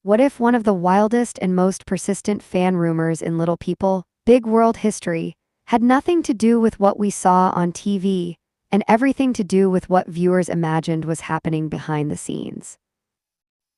What if one of the wildest and most persistent fan rumors in Little People, Big World history had nothing to do with what we saw on TV and everything to do with what viewers imagined was happening behind the scenes?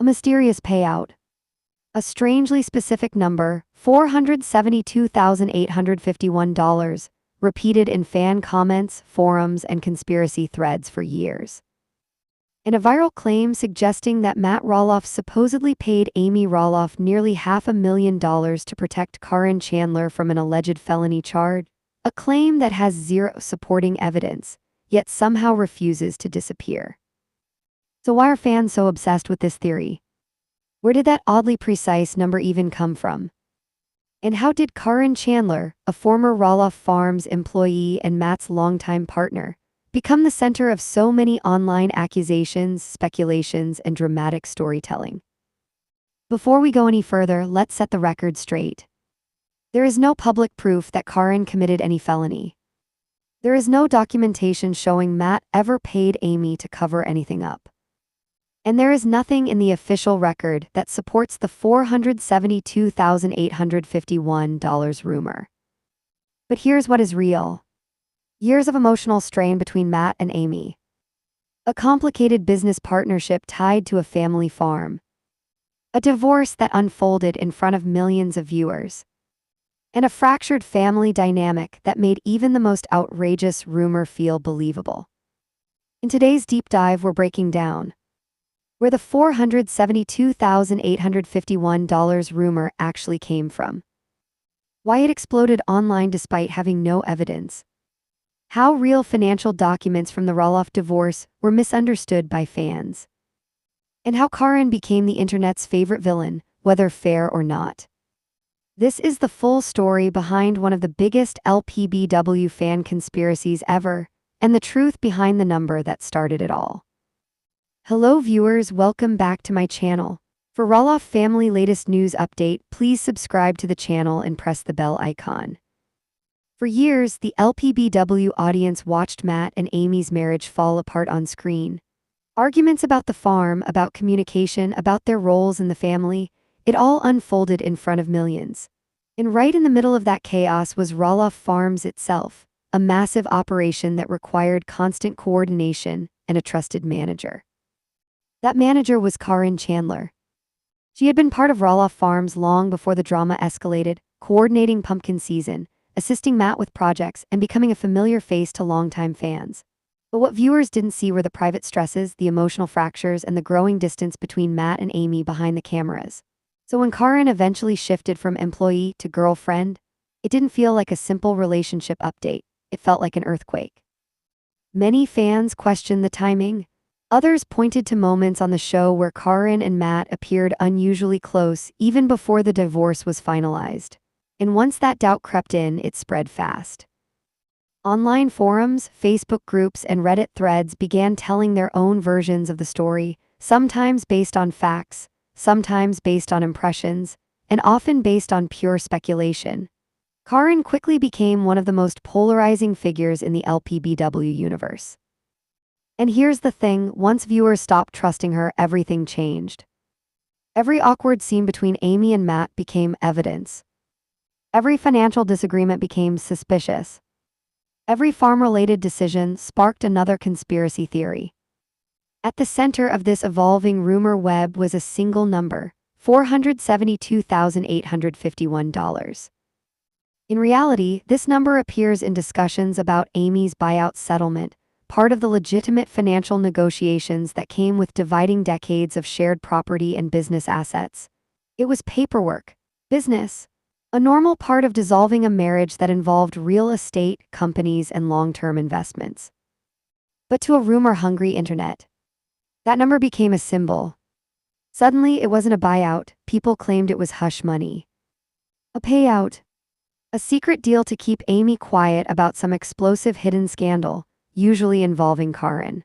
A mysterious payout. A strangely specific number, $472,851, repeated in fan comments, forums, and conspiracy threads for years. And a viral claim suggesting that Matt Roloff supposedly paid Amy Roloff nearly $500,000 to protect Caryn Chandler from an alleged felony charge, a claim that has zero supporting evidence, yet somehow refuses to disappear. So why are fans so obsessed with this theory? Where did that oddly precise number even come from? And how did Caryn Chandler, a former Roloff Farms employee and Matt's longtime partner, become the center of so many online accusations, speculations, and dramatic storytelling? Before we go any further, let's set the record straight. There is no public proof that Caryn committed any felony. There is no documentation showing Matt ever paid Amy to cover anything up. And there is nothing in the official record that supports the $472,851 rumor. But here's what is real. Years of emotional strain between Matt and Amy. A complicated business partnership tied to a family farm. A divorce that unfolded in front of millions of viewers. And a fractured family dynamic that made even the most outrageous rumor feel believable. In today's deep dive, we're breaking down where the $472,851 rumor actually came from. Why it exploded online despite having no evidence. How real financial documents from the Roloff divorce were misunderstood by fans. And how Caryn became the internet's favorite villain, whether fair or not. This is the full story behind one of the biggest LPBW fan conspiracies ever, and the truth behind the number that started it all. Hello viewers, welcome back to my channel. For Roloff family latest news update, please subscribe to the channel and press the bell icon. For years, the LPBW audience watched Matt and Amy's marriage fall apart on screen. Arguments about the farm, about communication, about their roles in the family, it all unfolded in front of millions. And right in the middle of that chaos was Roloff Farms itself, a massive operation that required constant coordination and a trusted manager. That manager was Caryn Chandler. She had been part of Roloff Farms long before the drama escalated, coordinating pumpkin season, assisting Matt with projects, and becoming a familiar face to longtime fans. But what viewers didn't see were the private stresses, the emotional fractures, and the growing distance between Matt and Amy behind the cameras. So when Caryn eventually shifted from employee to girlfriend, it didn't feel like a simple relationship update. It felt like an earthquake. Many fans questioned the timing. Others pointed to moments on the show where Caryn and Matt appeared unusually close even before the divorce was finalized. And once that doubt crept in, it spread fast. Online forums, Facebook groups, and Reddit threads began telling their own versions of the story, sometimes based on facts, sometimes based on impressions, and often based on pure speculation. Caryn quickly became one of the most polarizing figures in the LPBW universe. And here's the thing, once viewers stopped trusting her, everything changed. Every awkward scene between Amy and Matt became evidence. Every financial disagreement became suspicious. Every farm-related decision sparked another conspiracy theory. At the center of this evolving rumor web was a single number, $472,851. In reality, this number appears in discussions about Amy's buyout settlement, part of the legitimate financial negotiations that came with dividing decades of shared property and business assets. It was paperwork, business, a normal part of dissolving a marriage that involved real estate, companies, and long-term investments. But to a rumor-hungry internet, that number became a symbol. Suddenly, it wasn't a buyout, people claimed it was hush money. A payout. A secret deal to keep Amy quiet about some explosive hidden scandal, usually involving Caryn.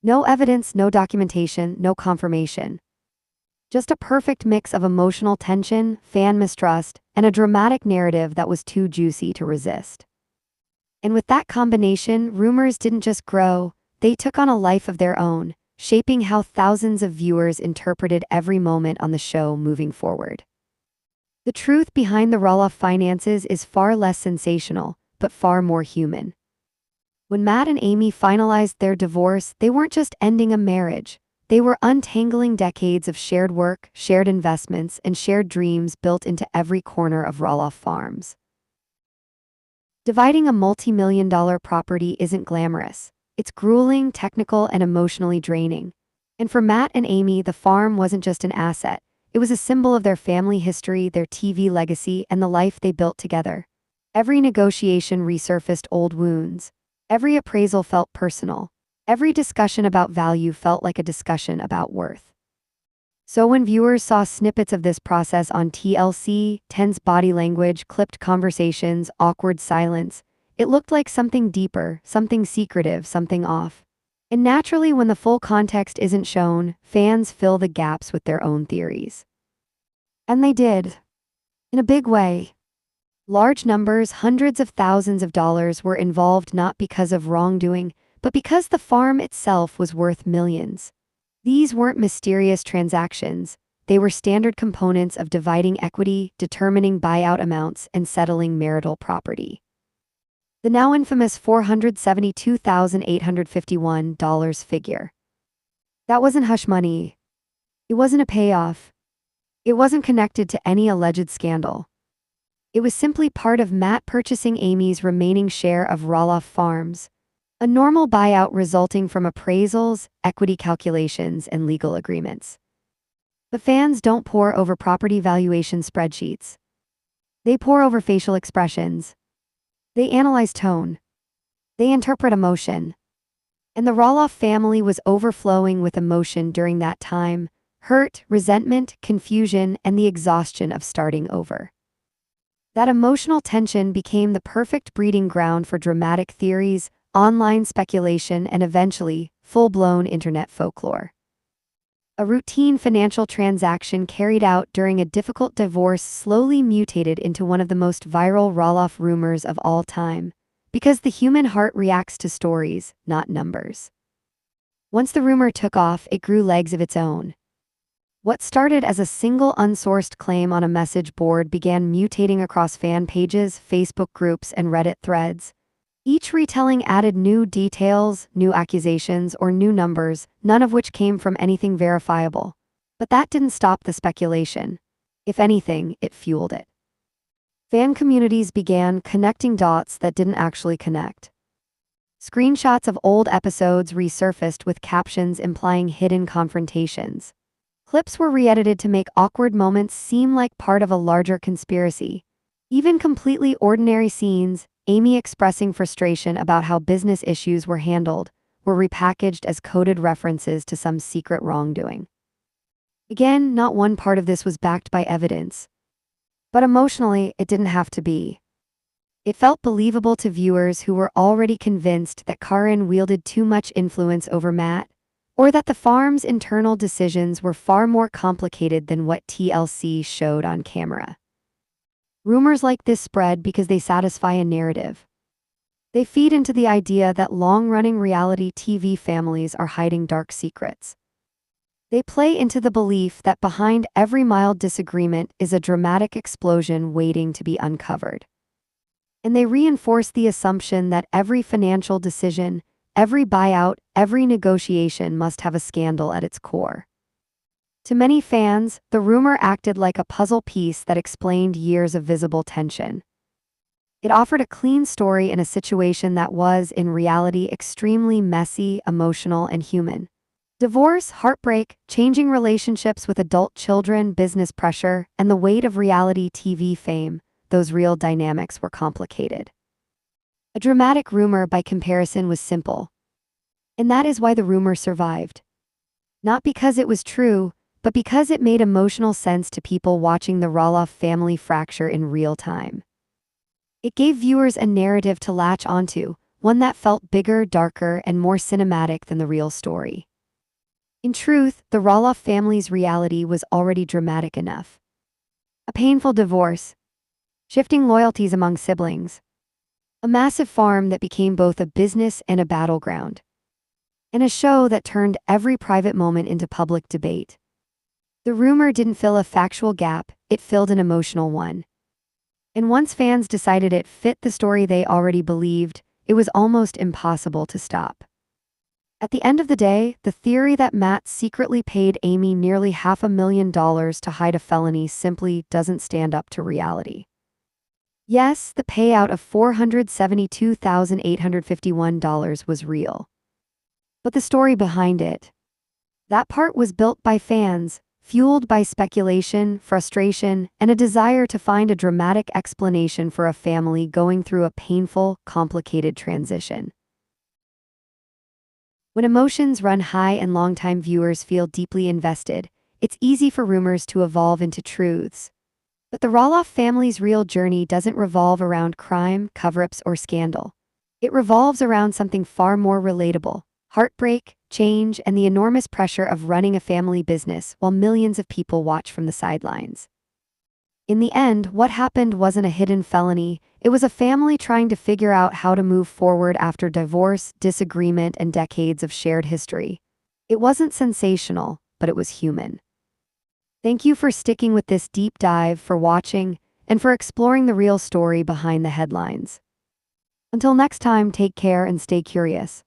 No evidence, no documentation, no confirmation. Just a perfect mix of emotional tension, fan mistrust, and a dramatic narrative that was too juicy to resist. And with that combination, rumors didn't just grow, they took on a life of their own, shaping how thousands of viewers interpreted every moment on the show moving forward. The truth behind the Roloff finances is far less sensational, but far more human. When Matt and Amy finalized their divorce, they weren't just ending a marriage. They were untangling decades of shared work, shared investments, and shared dreams built into every corner of Roloff Farms. Dividing a multi-million-dollar property isn't glamorous. It's grueling, technical, and emotionally draining. And for Matt and Amy, the farm wasn't just an asset. It was a symbol of their family history, their TV legacy, and the life they built together. Every negotiation resurfaced old wounds. Every appraisal felt personal. Every discussion about value felt like a discussion about worth. So when viewers saw snippets of this process on TLC, tense body language, clipped conversations, awkward silence, it looked like something deeper, something secretive, something off. And naturally, when the full context isn't shown, fans fill the gaps with their own theories. And they did. In a big way. Large numbers, hundreds of thousands of dollars, were involved not because of wrongdoing, but because the farm itself was worth millions. These weren't mysterious transactions. They were standard components of dividing equity, determining buyout amounts, and settling marital property. The now infamous $472,851 figure. That wasn't hush money. It wasn't a payoff. It wasn't connected to any alleged scandal. It was simply part of Matt purchasing Amy's remaining share of Roloff Farms, a normal buyout resulting from appraisals, equity calculations, and legal agreements. But fans don't pore over property valuation spreadsheets. They pore over facial expressions. They analyze tone. They interpret emotion. And the Roloff family was overflowing with emotion during that time: hurt, resentment, confusion, and the exhaustion of starting over. That emotional tension became the perfect breeding ground for dramatic theories, online speculation, and eventually, full-blown internet folklore. A routine financial transaction carried out during a difficult divorce slowly mutated into one of the most viral Roloff rumors of all time, because the human heart reacts to stories, not numbers. Once the rumor took off, it grew legs of its own. What started as a single unsourced claim on a message board began mutating across fan pages, Facebook groups, and Reddit threads. Each retelling added new details, new accusations, or new numbers, none of which came from anything verifiable. But that didn't stop the speculation. If anything, it fueled it. Fan communities began connecting dots that didn't actually connect. Screenshots of old episodes resurfaced with captions implying hidden confrontations. Clips were re-edited to make awkward moments seem like part of a larger conspiracy. Even completely ordinary scenes, Amy expressing frustration about how business issues were handled, were repackaged as coded references to some secret wrongdoing. Again, not one part of this was backed by evidence. But emotionally, it didn't have to be. It felt believable to viewers who were already convinced that Caryn wielded too much influence over Matt, or that the farm's internal decisions were far more complicated than what TLC showed on camera. Rumors like this spread because they satisfy a narrative. They feed into the idea that long-running reality TV families are hiding dark secrets. They play into the belief that behind every mild disagreement is a dramatic explosion waiting to be uncovered. And they reinforce the assumption that every financial decision, every buyout, every negotiation must have a scandal at its core. To many fans, the rumor acted like a puzzle piece that explained years of visible tension. It offered a clean story in a situation that was, in reality, extremely messy, emotional, and human. Divorce, heartbreak, changing relationships with adult children, business pressure, and the weight of reality TV fame, those real dynamics were complicated. A dramatic rumor, by comparison, was simple. And that is why the rumor survived. Not because it was true, but because it made emotional sense to people watching the Roloff family fracture in real time. It gave viewers a narrative to latch onto, one that felt bigger, darker, and more cinematic than the real story. In truth, the Roloff family's reality was already dramatic enough. A painful divorce, shifting loyalties among siblings, a massive farm that became both a business and a battleground. in a show that turned every private moment into public debate. The rumor didn't fill a factual gap, it filled an emotional one. And once fans decided it fit the story they already believed, it was almost impossible to stop. At the end of the day, the theory that Matt secretly paid Amy nearly $500,000 to hide a felony simply doesn't stand up to reality. Yes, the payout of $472,851 was real. But the story behind it, that part was built by fans, fueled by speculation, frustration, and a desire to find a dramatic explanation for a family going through a painful, complicated transition. When emotions run high and longtime viewers feel deeply invested, it's easy for rumors to evolve into truths. But the Roloff family's real journey doesn't revolve around crime, cover-ups, or scandal. It revolves around something far more relatable: heartbreak, change, and the enormous pressure of running a family business while millions of people watch from the sidelines. In the end, what happened wasn't a hidden felony, it was a family trying to figure out how to move forward after divorce, disagreement, and decades of shared history. It wasn't sensational, but it was human. Thank you for sticking with this deep dive, for watching, and for exploring the real story behind the headlines. Until next time, take care and stay curious.